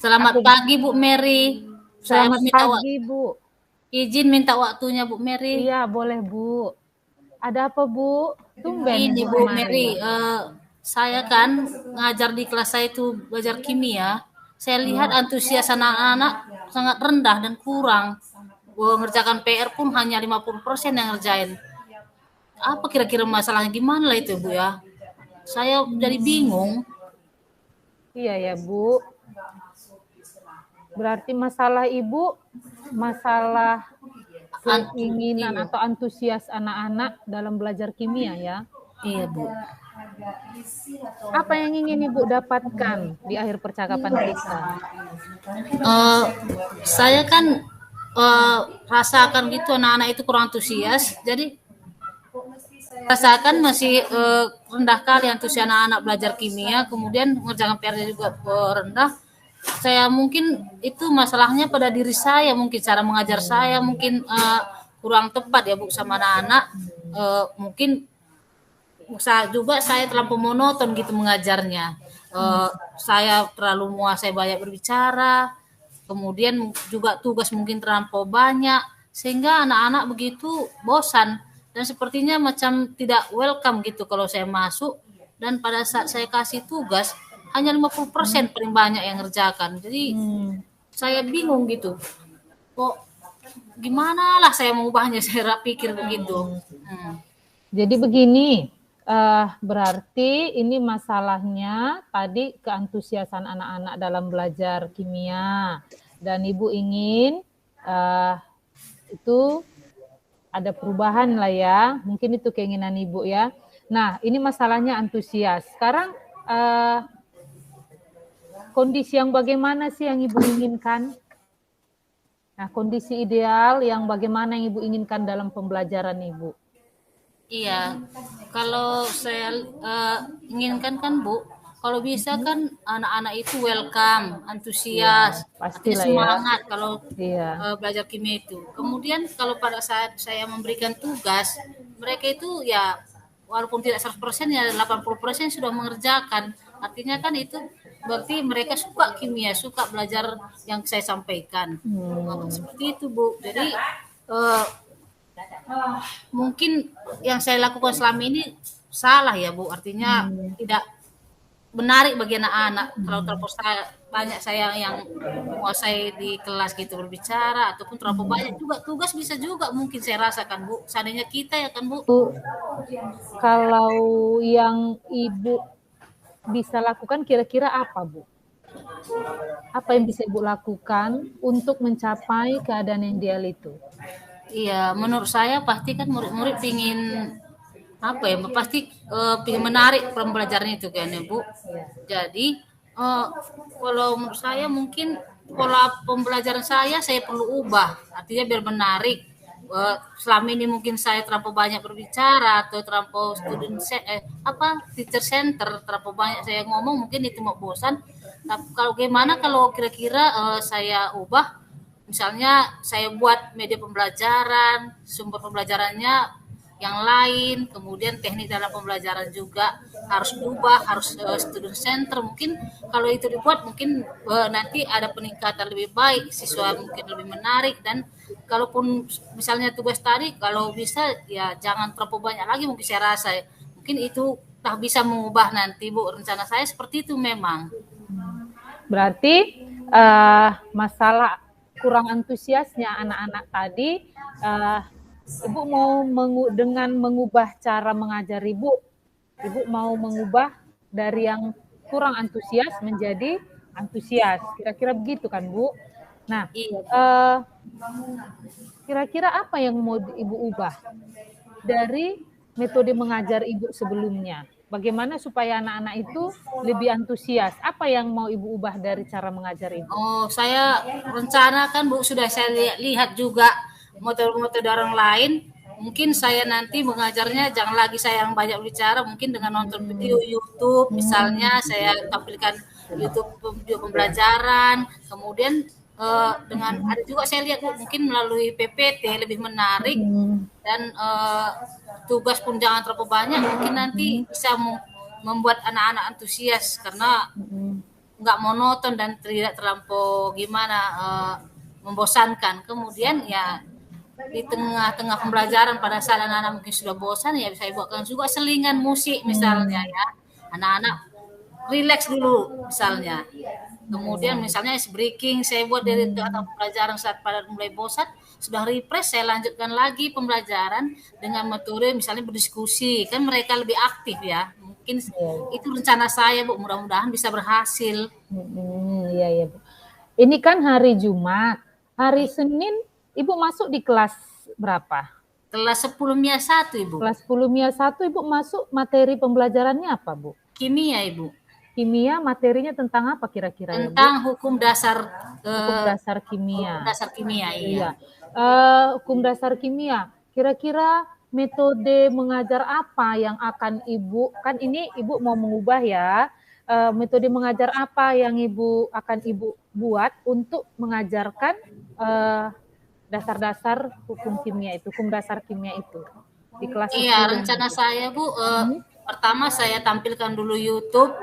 Selamat Aku pagi Bu Mary. Saya selamat minta pagi, Bu. izin minta waktunya Bu Mary. Iya, boleh, Bu. Ada apa, Bu? Tumben Ini Ibu Bu kemari. Mary, saya kan ngajar di kelas saya itu belajar kimia. Saya lihat Iya. antusias anak-anak sangat rendah dan kurang. Mengerjakan PR pun hanya 50% yang ngerjain. Apa kira-kira masalahnya gimana lah itu Bu ya? Saya jadi bingung. Iya ya, Bu. Berarti masalah Ibu masalah keinginan Iya, atau antusias anak-anak dalam belajar kimia ya. iya Bu. Apa yang ingin Ibu dapatkan di akhir percakapan kita? Eh, saya kan rasakan gitu anak-anak itu kurang antusias. Jadi rasakan masih rendah kali antusias anak-anak belajar kimia, kemudian mengerjakan PR juga rendah. Saya mungkin itu masalahnya pada diri saya, mungkin cara mengajar saya mungkin kurang tepat ya Bu sama anak-anak. Mungkin juga saya terlalu monoton gitu mengajarnya. Saya terlalu menguasai banyak berbicara, kemudian juga tugas mungkin terlampau banyak, sehingga anak-anak begitu bosan dan sepertinya macam tidak welcome gitu kalau saya masuk, dan pada saat saya kasih tugas hanya 50% paling banyak yang ngerjakan. Jadi Hmm. saya bingung gitu. Kok gimana lah saya mengubahnya, saya pikir begitu. Jadi begini, berarti ini masalahnya tadi keantusiasan anak-anak dalam belajar kimia, dan Ibu ingin itu ada perubahan lah ya, mungkin itu keinginan Ibu ya. Nah, ini masalahnya antusias. Sekarang kondisi yang bagaimana sih yang Ibu inginkan? Nah, kondisi ideal yang bagaimana yang Ibu inginkan dalam pembelajaran Ibu? Iya, kalau saya inginkan kan Bu, kalau bisa kan anak-anak itu welcome, Iya, antusias, artinya pastilah ya. semangat kalau Iya. belajar kimia itu. Kemudian kalau pada saat saya memberikan tugas, mereka itu ya walaupun tidak 100% ya 80% sudah mengerjakan. Artinya kan itu berarti mereka suka kimia, suka belajar yang saya sampaikan. Seperti itu Bu. Jadi eh, mungkin yang saya lakukan selama ini salah ya Bu, artinya tidak menarik bagi anak-anak. Kalau terlalu banyak saya yang menguasai di kelas gitu berbicara, ataupun terlalu banyak juga tugas, bisa juga mungkin saya rasakan Bu, seandainya kita ya kan Bu. Kalau yang Ibu bisa lakukan kira-kira apa, Bu? Apa yang bisa Ibu lakukan untuk mencapai keadaan yang ideal itu? Iya, menurut saya pasti kan murid-murid pingin apa ya, pasti pingin menarik pembelajaran itu kan ya Bu. Jadi kalau menurut saya mungkin pola pembelajaran saya perlu ubah, artinya biar menarik. Selama ini mungkin saya terlalu banyak berbicara atau terlalu teacher center, terlalu banyak saya ngomong, mungkin itu mau bosan. Tapi kalau gimana kalau kira-kira saya ubah, misalnya saya buat media pembelajaran, sumber pembelajarannya yang lain, kemudian teknik dalam pembelajaran juga harus berubah, harus student center. Mungkin kalau itu dibuat, mungkin nanti ada peningkatan lebih baik, siswa mungkin lebih menarik, dan kalaupun misalnya tugas tadi, kalau bisa ya jangan terlalu banyak lagi, mungkin saya rasa mungkin itu tak bisa mengubah nanti Bu. Rencana saya seperti itu memang. Berarti masalah kurang antusiasnya anak-anak tadi, Ibu mau dengan mengubah cara mengajar Ibu mau mengubah dari yang kurang antusias menjadi antusias. Kira-kira begitu kan, Bu? Nah, Iya. kira-kira apa yang mau Ibu ubah dari metode mengajar Ibu sebelumnya? Bagaimana supaya anak-anak itu lebih antusias? Apa yang mau Ibu ubah dari cara mengajar Ibu? Oh, saya rencanakan Bu, sudah saya lihat juga metode-metode orang lain. Mungkin saya nanti mengajarnya jangan lagi saya yang banyak bicara, mungkin dengan nonton video YouTube, misalnya saya tampilkan YouTube video pembelajaran, kemudian dengan ada juga saya lihat Bu, mungkin melalui PPT lebih menarik, dan tugas pun jangan terlalu banyak, mungkin nanti bisa membuat anak-anak antusias karena nggak monoton dan tidak terlampau gimana membosankan. Kemudian ya di tengah-tengah pembelajaran pada saat anak-anak mungkin sudah bosan, ya saya buatkan juga selingan musik misalnya ya. Anak-anak relax dulu misalnya. Kemudian misalnya ice breaking saya buat dari atau pembelajaran saat pada mulai bosan, sudah refresh saya lanjutkan lagi pembelajaran dengan metode misalnya berdiskusi, kan mereka lebih aktif ya. Mungkin itu rencana saya Bu, mudah-mudahan bisa berhasil. Iya ya Bu. Ini kan hari Jumat, hari Senin Ibu masuk di kelas berapa? Kelas 10 MIA 1 Ibu. Kelas 10 MIA 1 Ibu masuk materi pembelajarannya apa Bu? Kimia Ibu. Kimia materinya tentang apa kira-kira ya Bu? Tentang hukum dasar kimia. Hukum dasar kimia, iya. Hukum dasar kimia. Kira-kira metode mengajar apa yang akan Ibu, kan ini Ibu mau mengubah ya, metode mengajar apa yang akan Ibu buat untuk mengajarkan dasar-dasar hukum kimia itu, hukum dasar kimia itu di kelas. Iya, rencana saya Bu, pertama saya tampilkan dulu YouTube.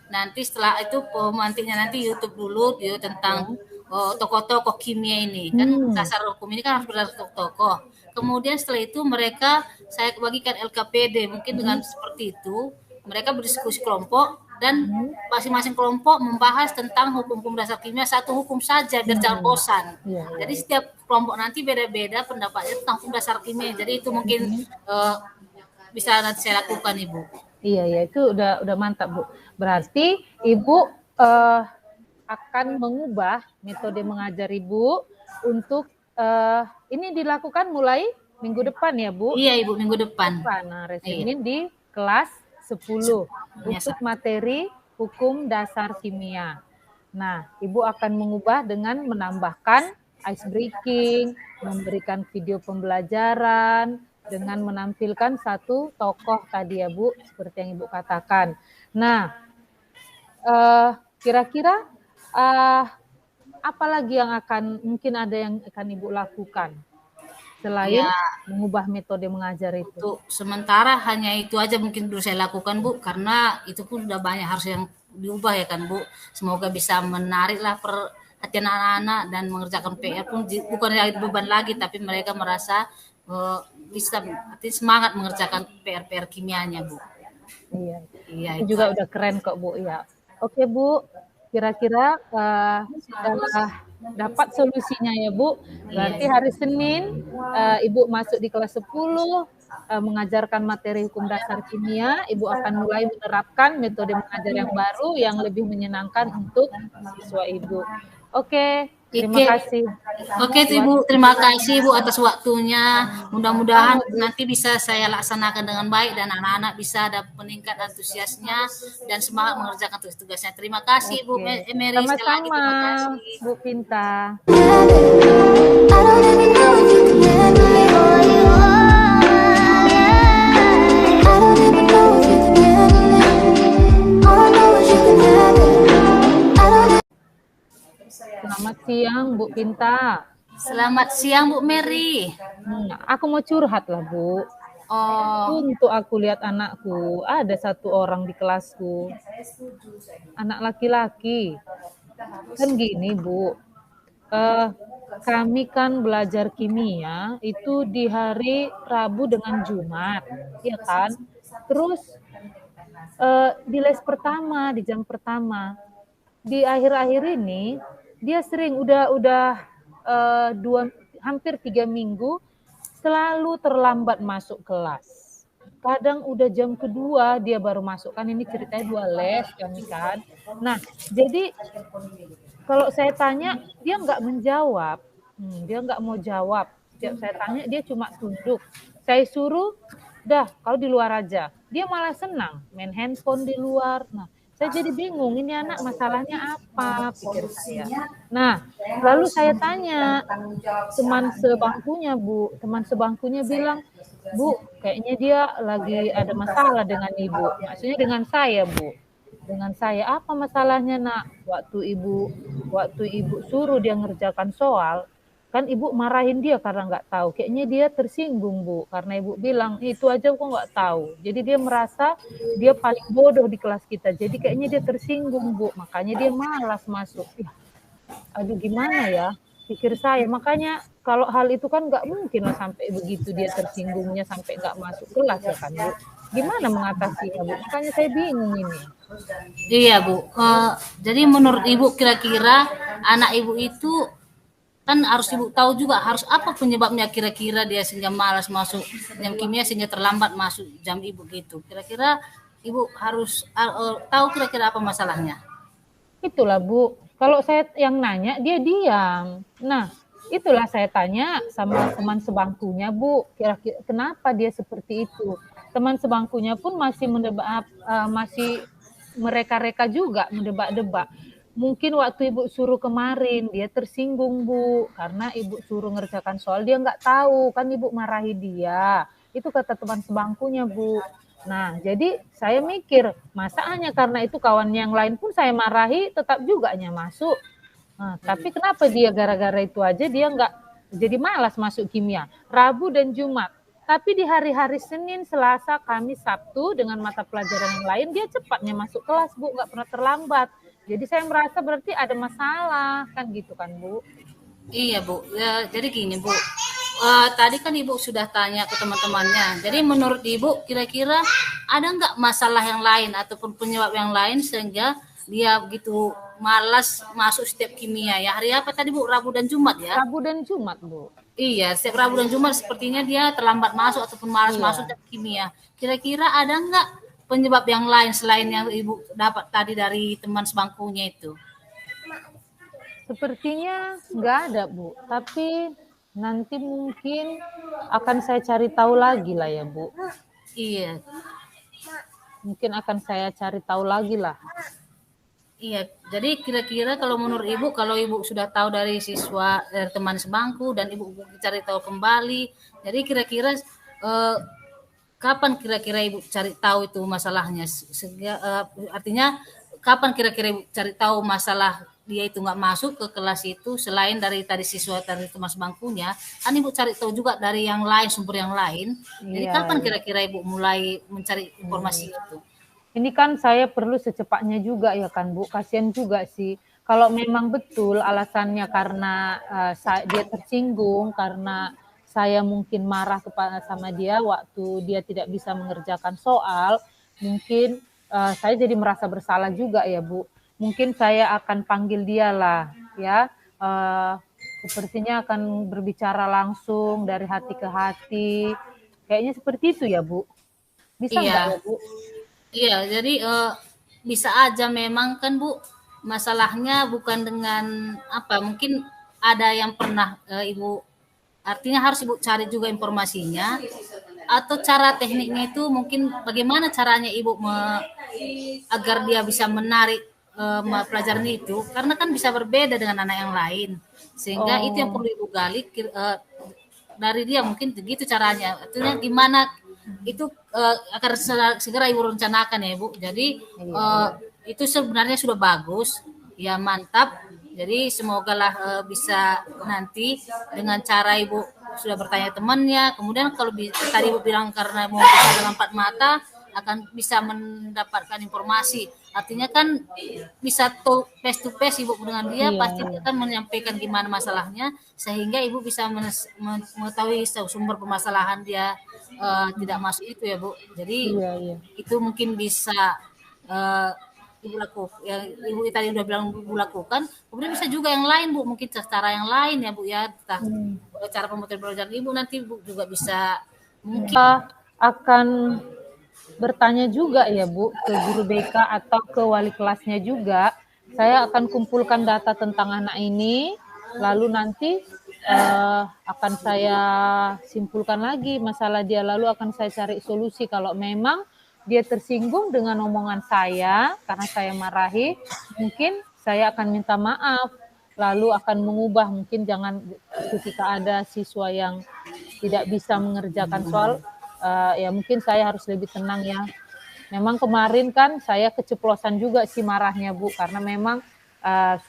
Nanti setelah itu pemantiknya nanti YouTube dulu dia tentang tokoh-tokoh kimia ini. Kan dasar hukum ini kan harus berdasarkan tokoh. Kemudian setelah itu mereka saya bagikan LKPD. Mungkin dengan seperti itu mereka berdiskusi kelompok dan masing-masing kelompok membahas tentang hukum-hukum dasar kimia, satu hukum saja biar jangan bosan. Jadi setiap kelompok nanti beda-beda pendapatnya tentang hukum dasar kimia. Jadi itu mungkin bisa nanti saya lakukan Ibu. Iya, itu udah mantap Bu. Berarti Ibu akan mengubah metode mengajar Ibu untuk ini dilakukan mulai minggu depan ya Bu? Iya Ibu, minggu depan. Nah, Senin di kelas 10 untuk materi hukum dasar kimia. Nah, Ibu akan mengubah dengan menambahkan ice breaking, memberikan video pembelajaran, dengan menampilkan satu tokoh tadi ya Bu, seperti yang Ibu katakan. Nah, kira-kira apa lagi yang mungkin ada yang akan Ibu lakukan selain mengubah metode mengajar itu? Untuk sementara hanya itu aja mungkin dulu saya lakukan Bu, karena itu pun sudah banyak harus yang diubah ya kan Bu. Semoga bisa menariklah perhatian anak-anak dan mengerjakan PR pun bukan beban lagi, tapi mereka merasa bisa semangat mengerjakan PR kimianya Bu. Iya itu juga udah keren kok Bu ya. Oke Bu, kira-kira sudah dapat solusinya ya Bu. Berarti hari Senin Ibu masuk di kelas 10 mengajarkan materi hukum dasar kimia. Ibu akan mulai menerapkan metode mengajar yang baru yang lebih menyenangkan untuk siswa Ibu. Oke. Terima kasih. Oke Ibu, terima kasih Bu atas waktunya. Mudah-mudahan nanti bisa saya laksanakan dengan baik dan anak-anak bisa ada meningkat antusiasnya dan semangat mengerjakan tugas-tugasnya. Terima kasih Bu Mary. Sama-sama Bu Pinta. Selamat siang Bu Pinta. Selamat siang Bu Mary. Aku mau curhat lah Bu. Untuk aku lihat anakku, ada satu orang di kelasku, anak laki-laki. Kan gini Bu, kami kan belajar kimia itu di hari Rabu dengan Jumat, ya kan? Terus di les pertama, di jam pertama, di akhir-akhir ini dia sering udah hampir 3 minggu selalu terlambat masuk kelas. Kadang udah jam kedua dia baru masuk, kan ini ceritanya 2 les kami kan. Nah, jadi kalau saya tanya dia nggak menjawab, dia nggak mau jawab. Setiap saya tanya dia cuma tunduk. Saya suruh, dah kau di luar aja. Dia malah senang main handphone di luar. Nah, saya jadi bingung, ini anak masalahnya apa, pikir saya. Nah, lalu saya tanya teman sebangkunya Bu, teman sebangkunya bilang, Bu, kayaknya dia lagi ada masalah dengan Ibu. Maksudnya dengan saya Bu. Dengan saya, apa masalahnya Nak? Waktu ibu suruh dia ngerjakan soal, kan ibu marahin dia karena nggak tahu. Kayaknya dia tersinggung, Bu, karena ibu bilang, itu aja kok nggak tahu. Jadi dia merasa dia paling bodoh di kelas kita. Jadi kayaknya dia tersinggung, Bu. Makanya dia malas masuk. Aduh gimana ya, pikir saya. Makanya kalau hal itu kan nggak mungkin lah sampai begitu dia tersinggungnya sampai nggak masuk kelas ya kan, Bu. Gimana mengatasinya, Bu? Makanya saya bingung ini. Iya Bu. Jadi menurut Ibu kira-kira anak Ibu itu kan harus Ibu tahu juga harus apa penyebabnya kira-kira dia sehingga malas masuk jam kimia sehingga terlambat masuk jam Ibu gitu. Kira-kira Ibu harus tahu kira-kira apa masalahnya. Itulah Bu, kalau saya yang nanya dia diam. Nah, itulah saya tanya sama teman sebangkunya, Bu, kira-kira kenapa dia seperti itu? Teman sebangkunya pun masih masih mereka-reka juga mendebak-debak. Mungkin waktu ibu suruh kemarin dia tersinggung, Bu, karena ibu suruh ngerjakan soal dia nggak tahu, kan ibu marahi dia. Itu kata teman sebangkunya, Bu. Nah, jadi saya mikir, masa hanya karena itu kawan yang lain pun saya marahi, tetap juga hanya masuk. Nah, tapi kenapa dia gara-gara itu aja dia nggak jadi malas masuk kimia? Rabu dan Jumat. Tapi di hari-hari Senin, Selasa, Kamis, Sabtu dengan mata pelajaran yang lain dia cepatnya masuk kelas, Bu, nggak pernah terlambat. Jadi saya merasa berarti ada masalah, kan gitu kan, Bu? Iya Bu, ya, jadi gini Bu, tadi kan Ibu sudah tanya ke teman-temannya. Jadi menurut Ibu kira-kira ada nggak masalah yang lain ataupun penyebab yang lain sehingga dia begitu malas masuk setiap kimia ya? Hari apa tadi Bu? Rabu dan Jumat ya? Rabu dan Jumat, Bu. Iya, setiap Rabu dan Jumat sepertinya dia terlambat masuk ataupun malas Iya. masuk setiap kimia. Kira-kira ada nggak penyebab yang lain selain yang Ibu dapat tadi dari teman sebangkunya itu? Sepertinya nggak ada, Bu. Tapi nanti mungkin akan saya cari tahu lagi lah ya, Bu. Iya, Mungkin akan saya cari tahu lagi lah. iya. Jadi kira-kira kalau menurut Ibu, kalau Ibu sudah tahu dari siswa, dari teman sebangku dan Ibu cari tahu kembali, jadi kira-kira kapan kira-kira Ibu cari tahu itu masalahnya? Artinya kapan kira-kira Ibu cari tahu masalah dia itu nggak masuk ke kelas itu selain dari tadi siswa dari teman sebangkunya, kan Ibu cari tahu juga dari yang lain, sumber yang lain. Jadi Iya, kapan iya. kira-kira Ibu mulai mencari informasi Hmm. itu? Ini kan saya perlu secepatnya juga ya kan, Bu. Kasihan juga sih. Kalau memang betul alasannya karena dia tersinggung, karena saya mungkin marah kepada sama dia waktu dia tidak bisa mengerjakan soal, mungkin saya jadi merasa bersalah juga ya, Bu. Mungkin saya akan panggil dia lah, ya. Sepertinya akan berbicara langsung dari hati ke hati. Kayaknya seperti itu ya, Bu. Bisa nggak Iya, ya, Bu? iya. Jadi bisa aja memang kan Bu, masalahnya bukan dengan apa? Mungkin ada yang pernah Ibu, artinya harus Ibu cari juga informasinya atau cara tekniknya itu mungkin bagaimana caranya Ibu agar dia bisa menarik pelajaran itu karena kan bisa berbeda dengan anak yang lain sehingga itu yang Oh. perlu Ibu gali dari dia mungkin begitu caranya. Artinya gimana itu akan segera Ibu rencanakan ya Bu. Jadi Iya, iya. itu sebenarnya sudah bagus, ya mantap. Jadi semoga lah bisa nanti dengan cara Ibu sudah bertanya temannya, kemudian kalau tadi Ibu bilang karena mau bisa dalam empat mata akan bisa mendapatkan informasi. Artinya kan bisa face to face Ibu dengan dia Iya, pasti iya. akan menyampaikan gimana masalahnya sehingga Ibu bisa mengetahui sumber permasalahan dia tidak masuk itu ya Bu. Jadi Iya, iya. itu mungkin bisa eh, Ibu lakukan, yang Ibu tadi udah bilang Ibu lakukan, kemudian bisa juga yang lain Bu, mungkin cara yang lain ya Bu ya, entah Hmm. cara pemotongan pelajaran Ibu nanti Bu juga bisa mungkin. Kita akan bertanya juga ya Bu ke guru BK atau ke wali kelasnya juga. Saya akan kumpulkan data tentang anak ini, lalu nanti akan saya simpulkan lagi masalah dia, lalu akan saya cari solusi. Kalau memang dia tersinggung dengan omongan saya karena saya marahi, mungkin saya akan minta maaf, lalu akan mengubah, mungkin jangan ketika ada siswa yang tidak bisa mengerjakan soal, ya mungkin saya harus lebih tenang ya. Memang kemarin kan saya keceplosan juga sih marahnya Bu, karena memang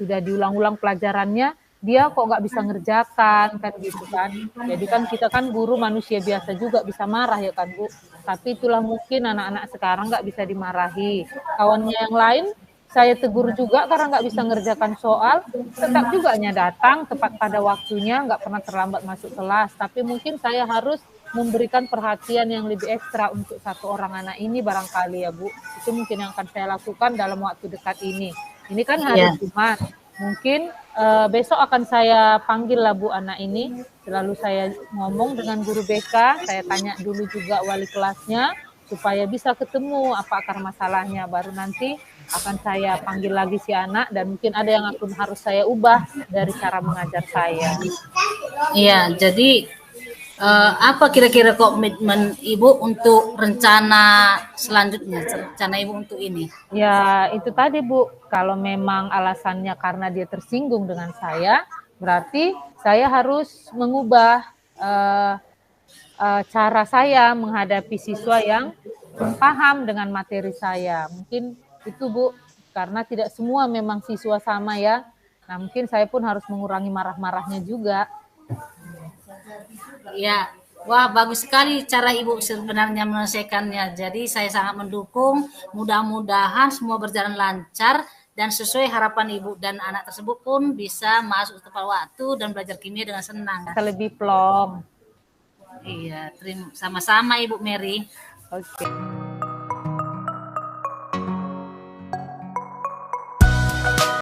sudah diulang-ulang pelajarannya, dia kok nggak bisa ngerjakan kan gitu kan. Jadi kan kita kan guru manusia biasa juga bisa marah ya kan Bu. Tapi itulah mungkin anak-anak sekarang nggak bisa dimarahi. Kawannya yang lain saya tegur juga karena nggak bisa ngerjakan soal, tetap juga datang tepat pada waktunya, nggak pernah terlambat masuk kelas. Tapi mungkin saya harus memberikan perhatian yang lebih ekstra untuk satu orang anak ini barangkali ya Bu. Itu mungkin yang akan saya lakukan dalam waktu dekat ini. Ini kan hari Jumat. Mungkin besok akan saya panggil lah Bu anak ini. Selalu saya ngomong dengan guru BK, saya tanya dulu juga wali kelasnya supaya bisa ketemu apa akar masalahnya. Baru nanti akan saya panggil lagi si anak dan mungkin ada yang harus saya ubah dari cara mengajar saya. Iya, jadi apa kira-kira komitmen Ibu untuk rencana selanjutnya, rencana Ibu untuk ini? Ya, itu tadi Bu, kalau memang alasannya karena dia tersinggung dengan saya, berarti saya harus mengubah cara saya menghadapi siswa yang paham dengan materi saya. Mungkin itu Bu, karena tidak semua memang siswa sama ya. Nah, mungkin saya pun harus mengurangi marah-marahnya juga. Ya, wah bagus sekali cara Ibu sebenarnya menyelesaikannya. Jadi saya sangat mendukung. Mudah-mudahan semua berjalan lancar dan sesuai harapan Ibu dan anak tersebut pun bisa masuk tepat waktu dan belajar kimia dengan senang. Lebih plong. Iya, sama-sama Ibu Mary. Oke.